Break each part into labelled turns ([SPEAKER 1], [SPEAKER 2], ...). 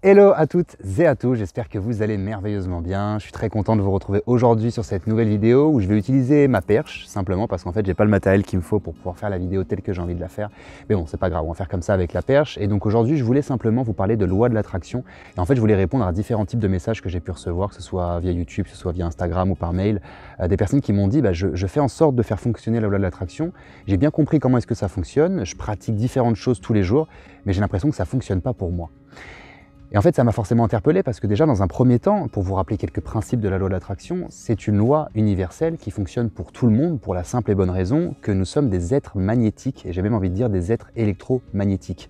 [SPEAKER 1] Hello à toutes et à tous, j'espère que vous allez merveilleusement bien. Je suis très content de vous retrouver aujourd'hui sur cette nouvelle vidéo où je vais utiliser ma perche, simplement parce qu'en fait j'ai pas le matériel qu'il me faut pour pouvoir faire la vidéo telle que j'ai envie de la faire. Mais bon, c'est pas grave, on va faire comme ça avec la perche. Et donc aujourd'hui je voulais simplement vous parler de loi de l'attraction. Et en fait je voulais répondre à différents types de messages que j'ai pu recevoir, que ce soit via YouTube, que ce soit via Instagram ou par mail. Des personnes qui m'ont dit je fais en sorte de faire fonctionner la loi de l'attraction. J'ai bien compris comment est-ce que ça fonctionne, je pratique différentes choses tous les jours, mais j'ai l'impression que ça fonctionne pas pour moi. Et en fait, ça m'a forcément interpellé parce que déjà, dans un premier temps, pour vous rappeler quelques principes de la loi de l'attraction, c'est une loi universelle qui fonctionne pour tout le monde pour la simple et bonne raison que nous sommes des êtres magnétiques, et j'ai même envie de dire des êtres électromagnétiques.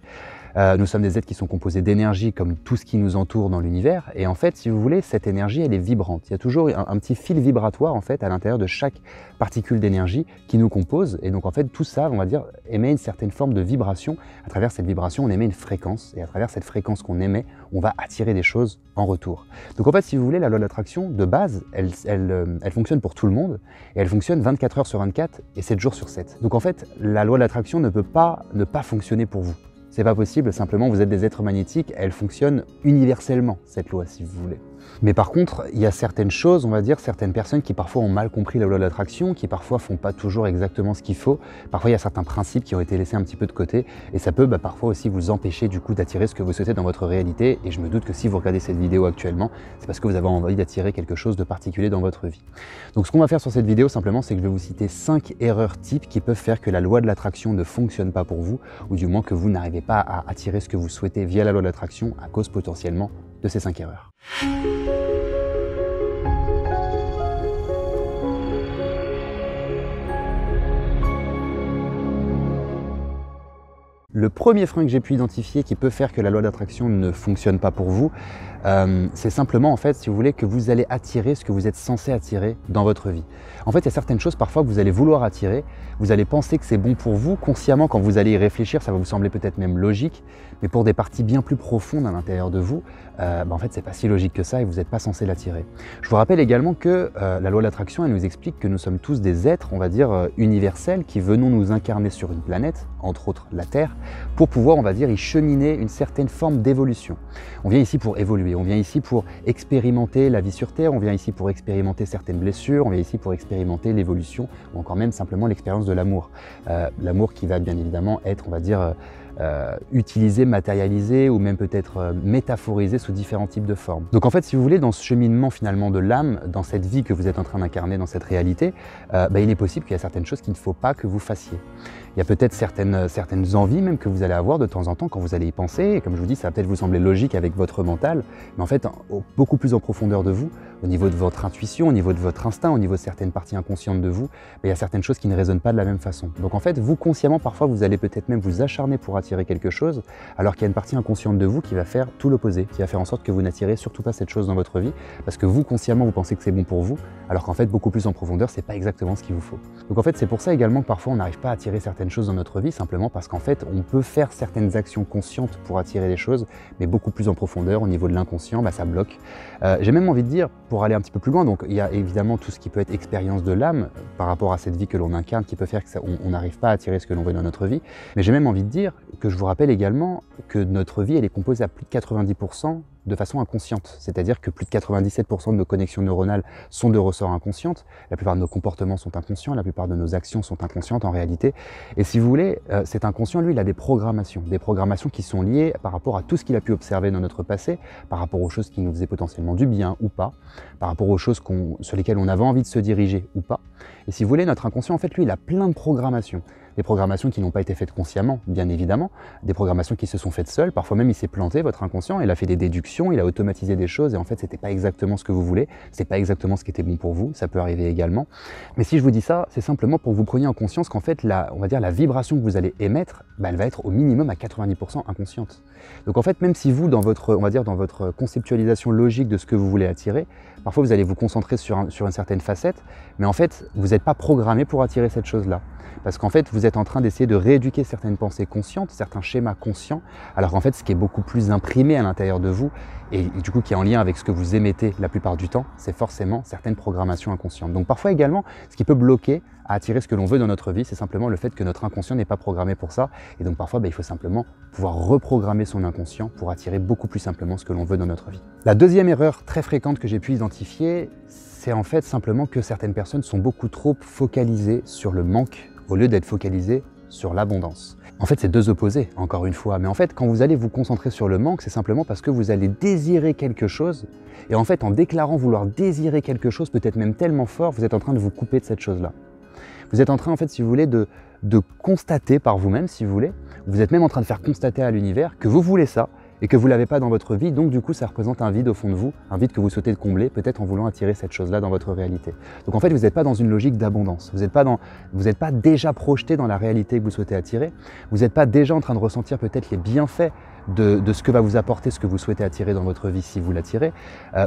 [SPEAKER 1] Nous sommes des êtres qui sont composés d'énergie comme tout ce qui nous entoure dans l'univers. Et en fait, si vous voulez, cette énergie, elle est vibrante. Il y a toujours un petit fil vibratoire en fait à l'intérieur de chaque particule d'énergie qui nous compose. Et donc en fait, tout ça, on va dire, émet une certaine forme de vibration. À travers cette vibration, on émet une fréquence. Et à travers cette fréquence qu'on émet, on va attirer des choses en retour. Donc en fait, si vous voulez, la loi de l'attraction, de base, elle fonctionne pour tout le monde. Et elle fonctionne 24 heures sur 24 et 7 jours sur 7. Donc en fait, la loi de l'attraction ne peut pas ne pas fonctionner pour vous. C'est pas possible, simplement vous êtes des êtres magnétiques, elle fonctionne universellement, cette loi, si vous voulez. Mais par contre, il y a certaines choses, on va dire, certaines personnes qui parfois ont mal compris la loi de l'attraction, qui parfois font pas toujours exactement ce qu'il faut. Parfois, il y a certains principes qui ont été laissés un petit peu de côté, et ça peut parfois aussi vous empêcher du coup d'attirer ce que vous souhaitez dans votre réalité. Et je me doute que si vous regardez cette vidéo actuellement, c'est parce que vous avez envie d'attirer quelque chose de particulier dans votre vie. Donc ce qu'on va faire sur cette vidéo simplement, c'est que je vais vous citer 5 erreurs types qui peuvent faire que la loi de l'attraction ne fonctionne pas pour vous, ou du moins que vous n'arrivez pas à attirer ce que vous souhaitez via la loi de l'attraction à cause potentiellement de ces 5 erreurs. Le premier frein que j'ai pu identifier qui peut faire que la loi d'attraction ne fonctionne pas pour vous, c'est simplement en fait, si vous voulez, que vous allez attirer ce que vous êtes censé attirer dans votre vie. En fait, il y a certaines choses parfois que vous allez vouloir attirer, vous allez penser que c'est bon pour vous, consciemment quand vous allez y réfléchir, ça va vous sembler peut-être même logique, mais pour des parties bien plus profondes à l'intérieur de vous, en fait, c'est pas si logique que ça et vous n'êtes pas censé l'attirer. Je vous rappelle également que la loi de l'attraction, elle nous explique que nous sommes tous des êtres, on va dire, universels, qui venons nous incarner sur une planète, entre autres la Terre, pour pouvoir, on va dire, y cheminer une certaine forme d'évolution. On vient ici pour évoluer, on vient ici pour expérimenter la vie sur Terre, on vient ici pour expérimenter certaines blessures, on vient ici pour expérimenter l'évolution, ou encore même simplement l'expérience de l'amour. L'amour qui va bien évidemment être, on va dire, utilisé, matérialisé ou même peut-être métaphorisé sous différents types de formes. Donc en fait, si vous voulez, dans ce cheminement finalement de l'âme, dans cette vie que vous êtes en train d'incarner, dans cette réalité, il est possible qu'il y a certaines choses qu'il ne faut pas que vous fassiez. Il y a peut-être certaines envies même que vous allez avoir de temps en temps quand vous allez y penser, et comme je vous dis, ça va peut-être vous sembler logique avec votre mental, mais en fait, beaucoup plus en profondeur de vous, au niveau de votre intuition, au niveau de votre instinct, au niveau de certaines parties inconscientes de vous, il y a certaines choses qui ne résonnent pas de la même façon. Donc en fait, vous consciemment, parfois, vous allez peut-être même vous acharner pour attirer quelque chose, alors qu'il y a une partie inconsciente de vous qui va faire tout l'opposé, qui va faire en sorte que vous n'attirez surtout pas cette chose dans votre vie, parce que vous, consciemment, vous pensez que c'est bon pour vous, alors qu'en fait, beaucoup plus en profondeur, c'est pas exactement ce qu'il vous faut. Donc en fait, c'est pour ça également que parfois, on n'arrive pas à attirer certaines choses dans notre vie, simplement parce qu'en fait, on peut faire certaines actions conscientes pour attirer des choses, mais beaucoup plus en profondeur, au niveau de l'inconscient, ça bloque. J'ai même envie de dire, pour aller un petit peu plus loin, donc il y a évidemment tout ce qui peut être expérience de l'âme, par rapport à cette vie que l'on incarne, qui peut faire qu'on n'arrive pas à attirer ce que l'on veut dans notre vie, mais j'ai même envie de dire que je vous rappelle également que notre vie, elle est composée à plus de 90% de façon inconsciente, c'est-à-dire que plus de 97% de nos connexions neuronales sont de ressort inconsciente, la plupart de nos comportements sont inconscients, la plupart de nos actions sont inconscientes en réalité, et si vous voulez, cet inconscient, lui, il a des programmations qui sont liées par rapport à tout ce qu'il a pu observer dans notre passé, par rapport aux choses qui nous faisaient potentiellement du bien ou pas, par rapport aux choses sur lesquelles on avait envie de se diriger ou pas, et si vous voulez, notre inconscient, en fait, lui, il a plein de programmations. Des programmations qui n'ont pas été faites consciemment, bien évidemment, des programmations qui se sont faites seules, parfois même il s'est planté, votre inconscient, il a fait des déductions, il a automatisé des choses et en fait c'était pas exactement ce que vous voulez, c'est pas exactement ce qui était bon pour vous, ça peut arriver également. Mais si je vous dis ça, c'est simplement pour que vous preniez en conscience qu'en fait, on va dire la vibration que vous allez émettre, elle va être au minimum à 90% inconsciente. Donc en fait, même si vous, dans votre, on va dire, dans votre conceptualisation logique de ce que vous voulez attirer, parfois vous allez vous concentrer sur une certaine facette, mais en fait, vous n'êtes pas programmé pour attirer cette chose-là. Parce qu'en fait, vous vous êtes en train d'essayer de rééduquer certaines pensées conscientes, certains schémas conscients, alors qu'en fait, ce qui est beaucoup plus imprimé à l'intérieur de vous, et du coup qui est en lien avec ce que vous émettez la plupart du temps, c'est forcément certaines programmations inconscientes. Donc parfois également, ce qui peut bloquer à attirer ce que l'on veut dans notre vie, c'est simplement le fait que notre inconscient n'est pas programmé pour ça. Et donc parfois, il faut simplement pouvoir reprogrammer son inconscient pour attirer beaucoup plus simplement ce que l'on veut dans notre vie. La deuxième erreur très fréquente que j'ai pu identifier, c'est en fait simplement que certaines personnes sont beaucoup trop focalisées sur le manque au lieu d'être focalisées sur l'abondance. En fait, c'est deux opposés, encore une fois. Mais en fait, quand vous allez vous concentrer sur le manque, c'est simplement parce que vous allez désirer quelque chose. Et en fait, en déclarant vouloir désirer quelque chose, peut-être même tellement fort, vous êtes en train de vous couper de cette chose-là. Vous êtes en train, en fait, si vous voulez, de constater par vous-même, si vous voulez, vous êtes même en train de faire constater à l'univers que vous voulez ça et que vous ne l'avez pas dans votre vie, donc du coup ça représente un vide au fond de vous, un vide que vous souhaitez combler, peut-être en voulant attirer cette chose-là dans votre réalité. Donc en fait, vous n'êtes pas dans une logique d'abondance, vous n'êtes pas déjà projeté dans la réalité que vous souhaitez attirer, vous n'êtes pas déjà en train de ressentir peut-être les bienfaits de ce que va vous apporter ce que vous souhaitez attirer dans votre vie si vous l'attirez.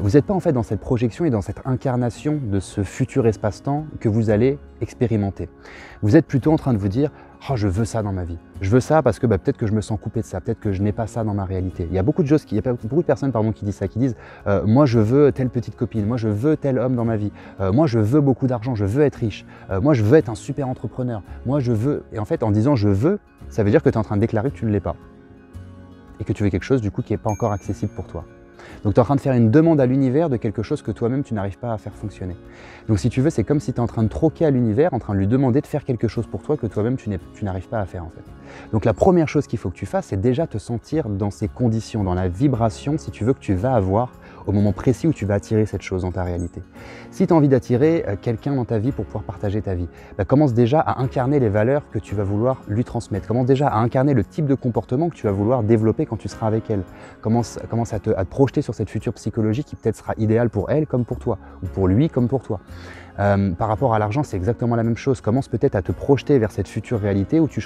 [SPEAKER 1] Vous n'êtes pas en fait dans cette projection et dans cette incarnation de ce futur espace-temps que vous allez expérimenter. Vous êtes plutôt en train de vous dire « Oh, je veux ça dans ma vie. Je veux ça parce que peut-être que je me sens coupé de ça, peut-être que je n'ai pas ça dans ma réalité. » Il y a beaucoup de personnes qui disent ça, qui disent moi je veux telle petite copine, moi je veux tel homme dans ma vie, moi je veux beaucoup d'argent, je veux être riche, moi je veux être un super entrepreneur, moi je veux… » Et en fait, en disant « je veux », ça veut dire que tu es en train de déclarer que tu ne l'es pas. Et que tu veux quelque chose du coup qui n'est pas encore accessible pour toi. Donc tu es en train de faire une demande à l'univers de quelque chose que toi-même tu n'arrives pas à faire fonctionner. Donc si tu veux, c'est comme si tu es en train de troquer à l'univers, en train de lui demander de faire quelque chose pour toi que toi-même tu n'arrives pas à faire en fait. Donc la première chose qu'il faut que tu fasses, c'est déjà te sentir dans ces conditions, dans la vibration, si tu veux, que tu vas avoir au moment précis où tu vas attirer cette chose dans ta réalité. Si tu as envie d'attirer quelqu'un dans ta vie pour pouvoir partager ta vie, commence déjà à incarner les valeurs que tu vas vouloir lui transmettre. Commence déjà à incarner le type de comportement que tu vas vouloir développer quand tu seras avec elle. Commence à te projeter sur cette future psychologie qui peut-être sera idéale pour elle comme pour toi, ou pour lui comme pour toi. Par rapport à l'argent, c'est exactement la même chose. Commence peut-être à te projeter vers cette future réalité où tu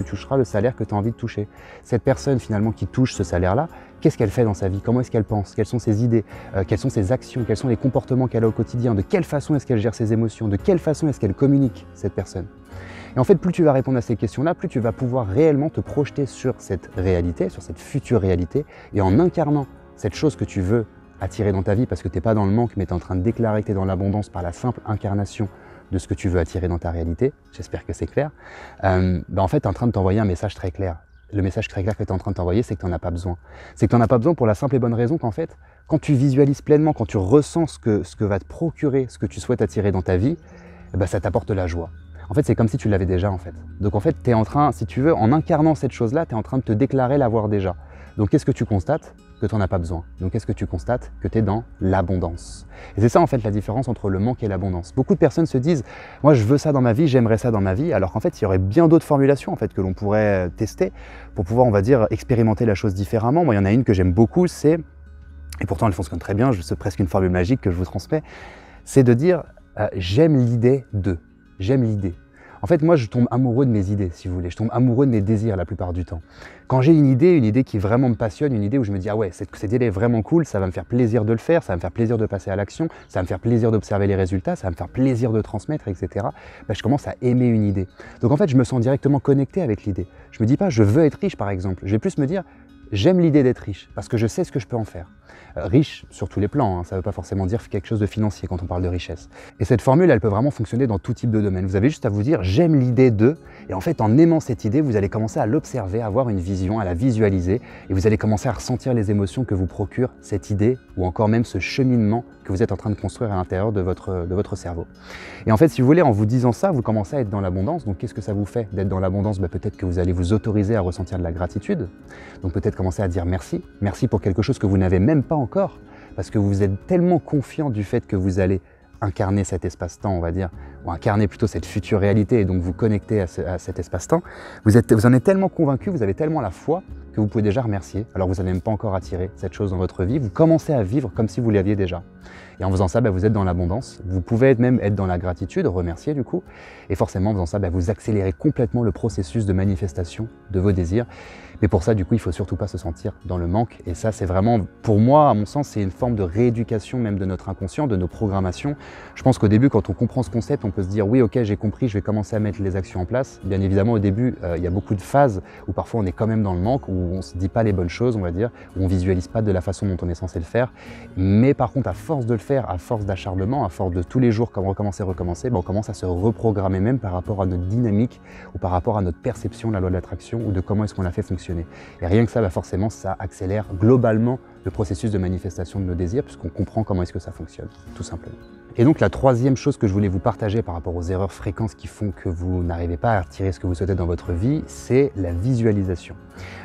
[SPEAKER 1] toucheras le salaire que tu as envie de toucher. Cette personne finalement qui touche ce salaire-là, qu'est-ce qu'elle fait dans sa vie? Comment est-ce qu'elle pense? Quelles sont ses idées? Quelles sont ses actions? Quels sont les comportements qu'elle a au quotidien? De quelle façon est-ce qu'elle gère ses émotions? De quelle façon est-ce qu'elle communique, cette personne? Et en fait, plus tu vas répondre à ces questions-là, plus tu vas pouvoir réellement te projeter sur cette réalité, sur cette future réalité, et en incarnant cette chose que tu veux attirer dans ta vie, parce que tu n'es pas dans le manque, mais tu es en train de déclarer que tu es dans l'abondance par la simple incarnation de ce que tu veux attirer dans ta réalité, j'espère que c'est clair, en fait, tu es en train de t'envoyer un message très clair. Le message très clair que tu es en train de t'envoyer, c'est que tu n'en as pas besoin. C'est que tu n'en as pas besoin pour la simple et bonne raison qu'en fait, quand tu visualises pleinement, quand tu ressens ce que va te procurer, ce que tu souhaites attirer dans ta vie, ça t'apporte de la joie. En fait, c'est comme si tu l'avais déjà en fait. Donc en fait, tu es en train, si tu veux, en incarnant cette chose-là, tu es en train de te déclarer l'avoir déjà. Donc qu'est-ce que tu constates? Que tu n'en as pas besoin. Donc qu'est-ce que tu constates? Que tu es dans l'abondance. Et c'est ça en fait la différence entre le manque et l'abondance. Beaucoup de personnes se disent « moi je veux ça dans ma vie, j'aimerais ça dans ma vie », alors qu'en fait il y aurait bien d'autres formulations en fait, que l'on pourrait tester pour pouvoir, on va dire, expérimenter la chose différemment. Moi il y en a une que j'aime beaucoup, c'est, et pourtant elle fonctionne très bien, c'est presque une formule magique que je vous transmets, c'est de dire j'aime l'idée de, j'aime l'idée. En fait, moi, je tombe amoureux de mes idées, si vous voulez. Je tombe amoureux de mes désirs la plupart du temps. Quand j'ai une idée qui vraiment me passionne, une idée où je me dis « ah ouais, cette idée est vraiment cool, ça va me faire plaisir de le faire, ça va me faire plaisir de passer à l'action, ça va me faire plaisir d'observer les résultats, ça va me faire plaisir de transmettre, etc. » Je commence à aimer une idée. Donc en fait, je me sens directement connecté avec l'idée. Je me dis pas « je veux être riche » par exemple. Je vais plus me dire « j'aime l'idée d'être riche parce que je sais ce que je peux en faire ». Riche sur tous les plans, hein, ça ne veut pas forcément dire quelque chose de financier quand on parle de richesse. Et cette formule, elle peut vraiment fonctionner dans tout type de domaine. Vous avez juste à vous dire « j'aime l'idée de », et en fait, en aimant cette idée, vous allez commencer à l'observer, à avoir une vision, à la visualiser, et vous allez commencer à ressentir les émotions que vous procure cette idée, ou encore même ce cheminement que vous êtes en train de construire à l'intérieur de votre cerveau. Et en fait, si vous voulez, en vous disant ça, vous commencez à être dans l'abondance. Donc qu'est-ce que ça vous fait d'être dans l'abondance? Peut-être que vous allez vous autoriser à ressentir de la gratitude. Donc peut-être commencer à dire merci. Merci pour quelque chose que vous n'avez même pas encore. Parce que vous êtes tellement confiant du fait que vous allez incarner cet espace-temps, on va dire, ou incarner plutôt cette future réalité et donc vous connecter à cet espace-temps. Vous en êtes tellement convaincu, vous avez tellement la foi que vous pouvez déjà remercier. Alors vous n'avez même pas encore attiré cette chose dans votre vie. Vous commencez à vivre comme si vous l'aviez déjà. Et en faisant ça, vous êtes dans l'abondance. Vous pouvez même être dans la gratitude, remercier du coup. Et forcément, en faisant ça, vous accélérez complètement le processus de manifestation de vos désirs. Mais pour ça, du coup, il ne faut surtout pas se sentir dans le manque. Et ça, c'est vraiment, pour moi, à mon sens, c'est une forme de rééducation même de notre inconscient, de nos programmations. Je pense qu'au début, quand on comprend ce concept, on peut se dire, oui, ok, j'ai compris, je vais commencer à mettre les actions en place. Bien évidemment, au début, il y a beaucoup de phases où parfois on est quand même dans le manque, où on ne se dit pas les bonnes choses, on va dire, où on ne visualise pas de la façon dont on est censé le faire. Mais par contre, à force de le faire, à force d'acharnement, à force de tous les jours recommencer, on commence à se reprogrammer même par rapport à notre dynamique ou par rapport à notre perception de la loi de l'attraction ou de comment est-ce qu'on la fait fonctionner. Et rien que ça, forcément, ça accélère globalement le processus de manifestation de nos désirs puisqu'on comprend comment est-ce que ça fonctionne, tout simplement. Et donc la troisième chose que je voulais vous partager par rapport aux erreurs fréquentes qui font que vous n'arrivez pas à attirer ce que vous souhaitez dans votre vie, c'est la visualisation.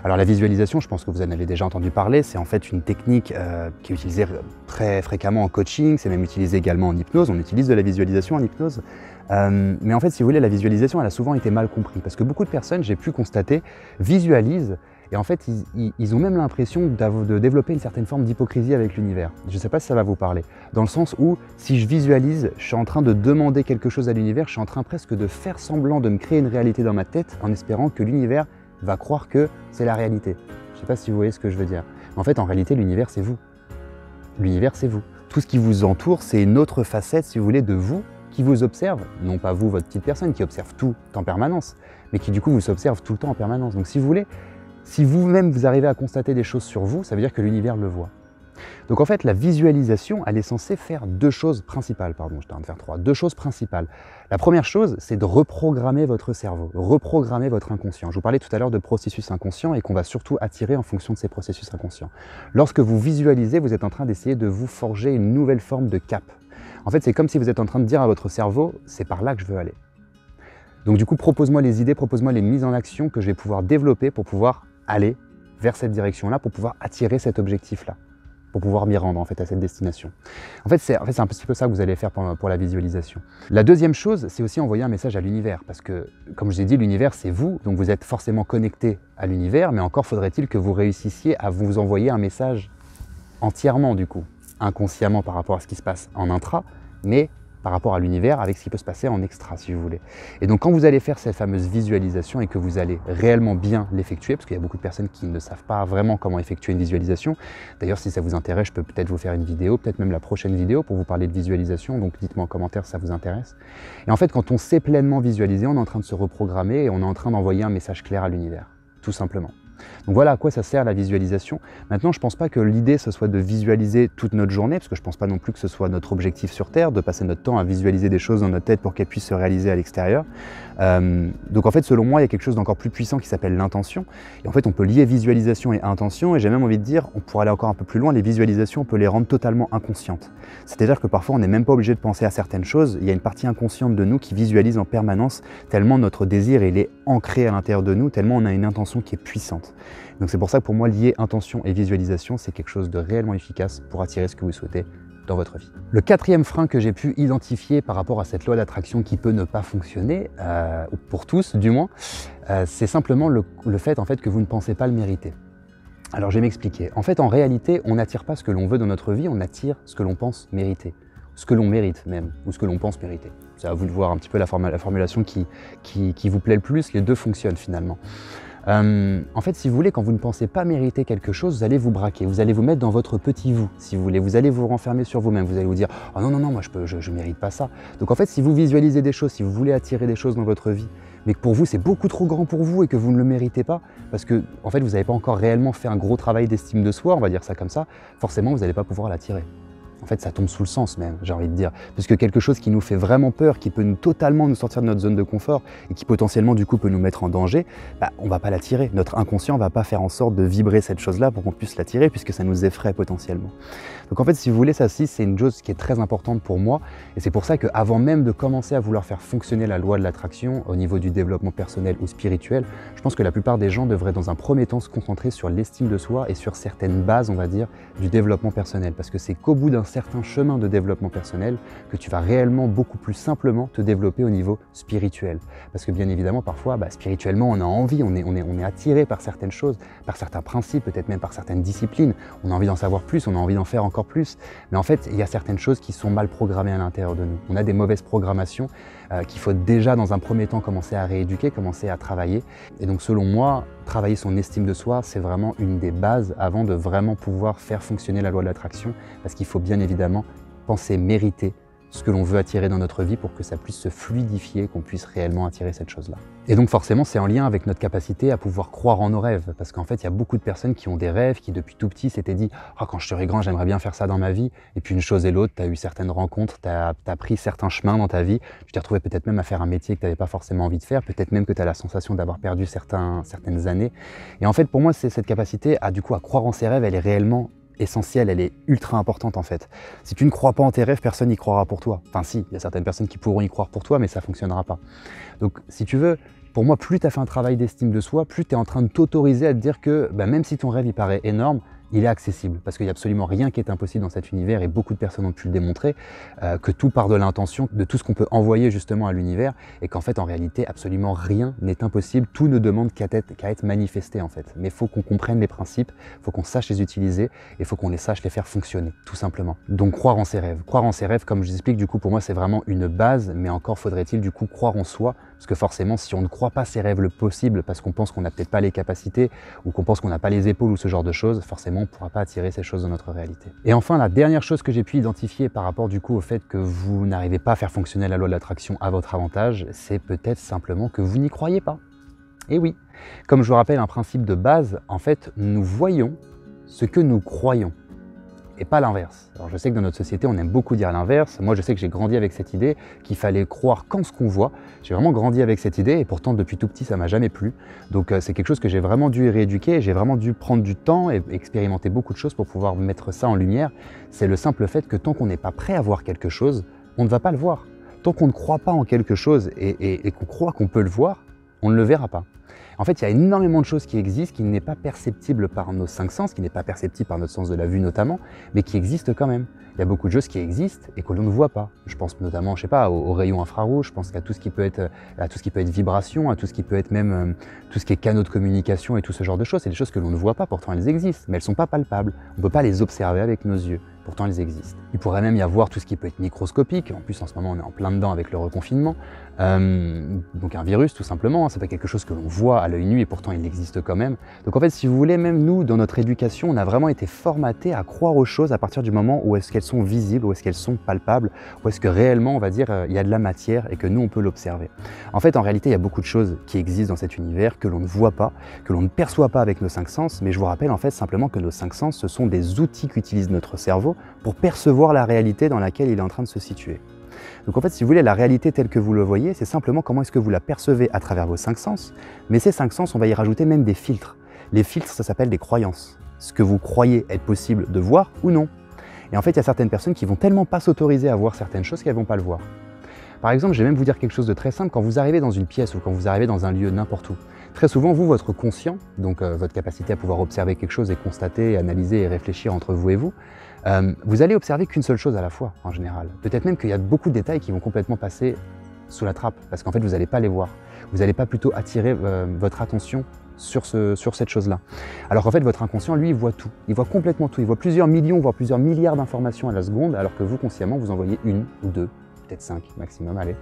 [SPEAKER 1] Alors la visualisation, je pense que vous en avez déjà entendu parler, c'est en fait une technique qui est utilisée très fréquemment en coaching, c'est même utilisé également en hypnose, on utilise de la visualisation en hypnose. Mais en fait, si vous voulez, la visualisation, elle a souvent été mal comprise parce que beaucoup de personnes, j'ai pu constater, visualisent et en fait, ils ont même l'impression de développer une certaine forme d'hypocrisie avec l'univers. Je ne sais pas si ça va vous parler. Dans le sens où, si je visualise, je suis en train de demander quelque chose à l'univers, je suis en train presque de faire semblant de me créer une réalité dans ma tête en espérant que l'univers va croire que c'est la réalité. Je ne sais pas si vous voyez ce que je veux dire. En fait, en réalité, l'univers, c'est vous. L'univers, c'est vous. Tout ce qui vous entoure, c'est une autre facette, si vous voulez, de vous qui vous observe. Non pas vous, votre petite personne, qui observe tout en permanence, mais qui du coup vous observe tout le temps en permanence. Donc si vous voulez, si vous-même vous arrivez à constater des choses sur vous, ça veut dire que l'univers le voit. Donc en fait, la visualisation, elle est censée faire deux choses principales. Pardon, j'étais en train de faire trois. Deux choses principales. La première chose, c'est de reprogrammer votre cerveau, reprogrammer votre inconscient. Je vous parlais tout à l'heure de processus inconscient et qu'on va surtout attirer en fonction de ces processus inconscients. Lorsque vous visualisez, vous êtes en train d'essayer de vous forger une nouvelle forme de cap. En fait, c'est comme si vous êtes en train de dire à votre cerveau, c'est par là que je veux aller. Donc du coup, propose-moi les idées, propose-moi les mises en action que je vais pouvoir développer pour pouvoir aller vers cette direction-là, pour pouvoir attirer cet objectif-là, pour pouvoir m'y rendre en fait à cette destination. En fait, c'est un petit peu ça que vous allez faire pour la visualisation. La deuxième chose, c'est aussi envoyer un message à l'univers, parce que, comme je vous ai dit, l'univers c'est vous, donc vous êtes forcément connecté à l'univers, mais encore faudrait-il que vous réussissiez à vous envoyer un message entièrement du coup, inconsciemment par rapport à ce qui se passe en intra, mais par rapport à l'univers avec ce qui peut se passer en extra si vous voulez. Et donc quand vous allez faire cette fameuse visualisation et que vous allez réellement bien l'effectuer, parce qu'il y a beaucoup de personnes qui ne savent pas vraiment comment effectuer une visualisation. D'ailleurs si ça vous intéresse, je peux peut-être vous faire une vidéo, peut-être même la prochaine vidéo pour vous parler de visualisation, donc dites-moi en commentaire si ça vous intéresse. Et en fait quand on sait pleinement visualiser, on est en train de se reprogrammer et on est en train d'envoyer un message clair à l'univers, tout simplement. Donc voilà à quoi ça sert la visualisation. Maintenant, je ne pense pas que l'idée ce soit de visualiser toute notre journée, parce que je ne pense pas non plus que ce soit notre objectif sur Terre, de passer notre temps à visualiser des choses dans notre tête pour qu'elles puissent se réaliser à l'extérieur. Donc en fait, selon moi, il y a quelque chose d'encore plus puissant qui s'appelle l'intention. Et en fait, on peut lier visualisation et intention, et j'ai même envie de dire, on pourrait aller encore un peu plus loin, les visualisations, on peut les rendre totalement inconscientes. C'est-à-dire que parfois, on n'est même pas obligé de penser à certaines choses, il y a une partie inconsciente de nous qui visualise en permanence, tellement notre désir, il est ancré à l'intérieur de nous, tellement on a une intention qui est puissante. Donc c'est pour ça que pour moi, lier intention et visualisation, c'est quelque chose de réellement efficace pour attirer ce que vous souhaitez dans votre vie. Le quatrième frein que j'ai pu identifier par rapport à cette loi d'attraction qui peut ne pas fonctionner, pour tous du moins, c'est simplement le fait, en fait que vous ne pensez pas le mériter. Alors je vais m'expliquer. En fait, en réalité, on n'attire pas ce que l'on veut dans notre vie, on attire ce que l'on pense mériter. Ce que l'on mérite même, ou ce que l'on pense mériter. C'est à vous de voir un petit peu la formulation qui vous plaît le plus, les deux fonctionnent finalement. En fait, si vous voulez, quand vous ne pensez pas mériter quelque chose, vous allez vous braquer, vous allez vous mettre dans votre petit vous, si vous voulez, vous allez vous renfermer sur vous-même, vous allez vous dire « Oh non, non, non, moi je mérite pas ça ». Donc en fait, si vous visualisez des choses, si vous voulez attirer des choses dans votre vie, mais que pour vous c'est beaucoup trop grand pour vous et que vous ne le méritez pas, parce que en fait vous n'avez pas encore réellement fait un gros travail d'estime de soi, on va dire ça comme ça, forcément vous n'allez pas pouvoir l'attirer. En fait, ça tombe sous le sens même, j'ai envie de dire. Puisque quelque chose qui nous fait vraiment peur, qui peut totalement nous sortir de notre zone de confort et qui potentiellement du coup peut nous mettre en danger, on ne va pas l'attirer. Notre inconscient ne va pas faire en sorte de vibrer cette chose-là pour qu'on puisse l'attirer puisque ça nous effraie potentiellement. Donc en fait, si vous voulez, ça aussi, c'est une chose qui est très importante pour moi. Et c'est pour ça qu'avant même de commencer à vouloir faire fonctionner la loi de l'attraction au niveau du développement personnel ou spirituel, je pense que la plupart des gens devraient dans un premier temps se concentrer sur l'estime de soi et sur certaines bases, on va dire, du développement personnel. Parce que c'est qu'au bout d'un certain chemin de développement personnel que tu vas réellement beaucoup plus simplement te développer au niveau spirituel. Parce que bien évidemment, parfois, spirituellement, on a envie, on est attiré par certaines choses, par certains principes, peut-être même par certaines disciplines. On a envie d'en savoir plus, on a envie d'en faire encore plus. Mais en fait, il y a certaines choses qui sont mal programmées à l'intérieur de nous. On a des mauvaises programmations qu'il faut déjà dans un premier temps commencer à rééduquer, commencer à travailler. Et donc selon moi, travailler son estime de soi, c'est vraiment une des bases avant de vraiment pouvoir faire fonctionner la loi de l'attraction, parce qu'il faut bien évidemment penser mériter ce que l'on veut attirer dans notre vie pour que ça puisse se fluidifier, qu'on puisse réellement attirer cette chose-là. Et donc forcément, c'est en lien avec notre capacité à pouvoir croire en nos rêves, parce qu'en fait, il y a beaucoup de personnes qui ont des rêves, qui depuis tout petit s'étaient dit « Oh, quand je serai grand, j'aimerais bien faire ça dans ma vie ». Et puis une chose et l'autre, tu as eu certaines rencontres, tu as pris certains chemins dans ta vie, tu t'es retrouvé peut-être même à faire un métier que tu n'avais pas forcément envie de faire, peut-être même que tu as la sensation d'avoir perdu certaines années. Et en fait, pour moi, c'est cette capacité à croire en ses rêves, elle est réellement essentielle, elle est ultra importante en fait. Si tu ne crois pas en tes rêves, personne n'y croira pour toi. Enfin si, il y a certaines personnes qui pourront y croire pour toi, mais ça ne fonctionnera pas. Donc si tu veux, pour moi, plus tu as fait un travail d'estime de soi, plus tu es en train de t'autoriser à te dire que même si ton rêve il paraît énorme, il est accessible, parce qu'il n'y a absolument rien qui est impossible dans cet univers, et beaucoup de personnes ont pu le démontrer, que tout part de l'intention, de tout ce qu'on peut envoyer justement à l'univers, et qu'en fait, en réalité, absolument rien n'est impossible, tout ne demande qu'à être manifesté en fait. Mais il faut qu'on comprenne les principes, il faut qu'on sache les utiliser, et il faut qu'on sache les faire fonctionner, tout simplement. Donc croire en ses rêves. Croire en ses rêves, comme je vous explique, du coup, pour moi, c'est vraiment une base, mais encore faudrait-il du coup croire en soi, parce que forcément, si on ne croit pas ses rêves le possible, parce qu'on pense qu'on n'a peut-être pas les capacités, ou qu'on pense qu'on n'a pas les épaules, ou ce genre de choses, forcément, on ne pourra pas attirer ces choses dans notre réalité. Et enfin, la dernière chose que j'ai pu identifier par rapport du coup au fait que vous n'arrivez pas à faire fonctionner la loi de l'attraction à votre avantage, c'est peut-être simplement que vous n'y croyez pas. Et oui, comme je vous rappelle un principe de base, en fait, nous voyons ce que nous croyons, et pas l'inverse. Alors je sais que dans notre société, on aime beaucoup dire l'inverse. Moi, je sais que j'ai grandi avec cette idée qu'il fallait croire qu'en ce qu'on voit. J'ai vraiment grandi avec cette idée, et pourtant, depuis tout petit, ça m'a jamais plu. Donc c'est quelque chose que j'ai vraiment dû rééduquer, j'ai vraiment dû prendre du temps et expérimenter beaucoup de choses pour pouvoir mettre ça en lumière. C'est le simple fait que tant qu'on n'est pas prêt à voir quelque chose, on ne va pas le voir. Tant qu'on ne croit pas en quelque chose et qu'on croit qu'on peut le voir, on ne le verra pas. En fait, il y a énormément de choses qui existent, qui n'est pas perceptible par nos cinq sens, qui n'est pas perceptible par notre sens de la vue notamment, mais qui existent quand même. Il y a beaucoup de choses qui existent et que l'on ne voit pas. Je pense notamment, je sais pas, aux rayons infrarouges, je pense à tout ce qui peut être, vibration, à tout ce qui peut être même tout ce qui est canaux de communication et tout ce genre de choses. C'est des choses que l'on ne voit pas, pourtant elles existent, mais elles ne sont pas palpables. On ne peut pas les observer avec nos yeux. Pourtant elles existent. Il pourrait même y avoir tout ce qui peut être microscopique, en plus en ce moment on est en plein dedans avec le reconfinement, donc un virus tout simplement, c'est pas quelque chose que l'on voit à l'œil nu et pourtant il existe quand même. Donc en fait si vous voulez, même nous dans notre éducation, on a vraiment été formatés à croire aux choses à partir du moment où est-ce qu'elles sont visibles, où est-ce qu'elles sont palpables, où est-ce que réellement on va dire il y a de la matière et que nous on peut l'observer. En fait en réalité il y a beaucoup de choses qui existent dans cet univers que l'on ne voit pas, que l'on ne perçoit pas avec nos cinq sens, mais je vous rappelle en fait simplement que nos cinq sens ce sont des outils qu'utilise notre cerveau pour percevoir la réalité dans laquelle il est en train de se situer. Donc en fait, si vous voulez, la réalité telle que vous le voyez, c'est simplement comment est-ce que vous la percevez à travers vos cinq sens, mais ces cinq sens, on va y rajouter même des filtres. Les filtres, ça s'appelle des croyances. Ce que vous croyez être possible de voir ou non. Et en fait, il y a certaines personnes qui vont tellement pas s'autoriser à voir certaines choses qu'elles vont pas le voir. Par exemple, je vais même vous dire quelque chose de très simple, quand vous arrivez dans une pièce ou quand vous arrivez dans un lieu n'importe où, très souvent, vous, votre conscient, donc votre capacité à pouvoir observer quelque chose et constater, analyser et réfléchir entre vous et vous allez observer qu'une seule chose à la fois, en général. Peut-être même qu'il y a beaucoup de détails qui vont complètement passer sous la trappe, parce qu'en fait, vous n'allez pas les voir. Vous n'allez pas plutôt attirer votre attention sur cette chose-là. Alors qu'en fait, votre inconscient, lui, il voit tout. Il voit complètement tout. Il voit plusieurs millions, voire plusieurs milliards d'informations à la seconde, alors que vous, consciemment, vous en voyez une ou deux, peut-être 5 maximum, allez.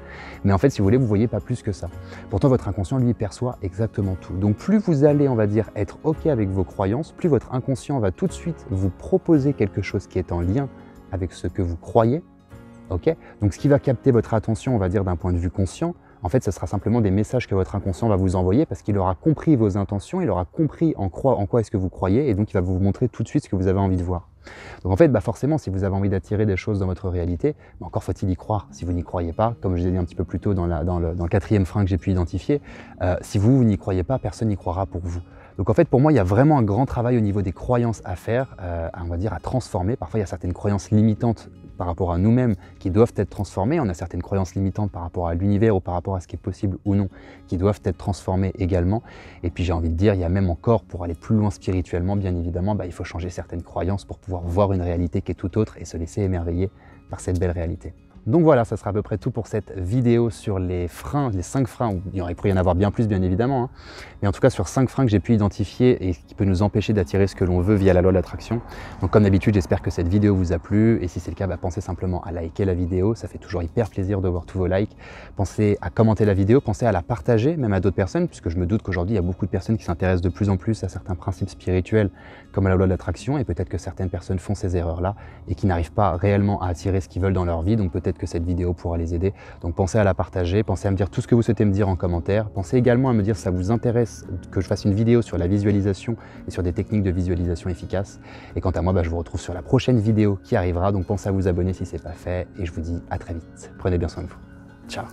[SPEAKER 1] Mais en fait, si vous voulez, vous ne voyez pas plus que ça. Pourtant, votre inconscient, lui, perçoit exactement tout. Donc, plus vous allez, on va dire, être OK avec vos croyances, plus votre inconscient va tout de suite vous proposer quelque chose qui est en lien avec ce que vous croyez. OK ? Donc, ce qui va capter votre attention, on va dire, d'un point de vue conscient, en fait, ce sera simplement des messages que votre inconscient va vous envoyer parce qu'il aura compris vos intentions, il aura compris en quoi est-ce que vous croyez et donc il va vous montrer tout de suite ce que vous avez envie de voir. Donc en fait, forcément, si vous avez envie d'attirer des choses dans votre réalité, encore faut-il y croire. Si vous n'y croyez pas, comme je l'ai dit un petit peu plus tôt dans le quatrième frein que j'ai pu identifier, si vous n'y croyez pas, personne n'y croira pour vous. Donc en fait, pour moi, il y a vraiment un grand travail au niveau des croyances à faire, on va dire à transformer. Parfois, il y a certaines croyances limitantes par rapport à nous-mêmes qui doivent être transformées. On a certaines croyances limitantes par rapport à l'univers ou par rapport à ce qui est possible ou non, qui doivent être transformées également. Et puis j'ai envie de dire, il y a même encore, pour aller plus loin spirituellement, bien évidemment, il faut changer certaines croyances pour pouvoir voir une réalité qui est tout autre et se laisser émerveiller par cette belle réalité. Donc voilà, ça sera à peu près tout pour cette vidéo sur les freins, les 5 freins, il aurait pu y en avoir bien plus bien évidemment, hein. Mais en tout cas sur 5 freins que j'ai pu identifier et qui peut nous empêcher d'attirer ce que l'on veut via la loi de l'attraction. Donc comme d'habitude, j'espère que cette vidéo vous a plu et si c'est le cas, pensez simplement à liker la vidéo, ça fait toujours hyper plaisir de voir tous vos likes. Pensez à commenter la vidéo, pensez à la partager même à d'autres personnes, puisque je me doute qu'aujourd'hui il y a beaucoup de personnes qui s'intéressent de plus en plus à certains principes spirituels comme à la loi de l'attraction et peut-être que certaines personnes font ces erreurs-là et qui n'arrivent pas réellement à attirer ce qu'ils veulent dans leur vie, donc peut-être que cette vidéo pourra les aider. Donc pensez à la partager, pensez à me dire tout ce que vous souhaitez me dire en commentaire. Pensez également à me dire si ça vous intéresse que je fasse une vidéo sur la visualisation et sur des techniques de visualisation efficaces. Et quant à moi, je vous retrouve sur la prochaine vidéo qui arrivera. Donc pensez à vous abonner si ce n'est pas fait et je vous dis à très vite. Prenez bien soin de vous. Ciao.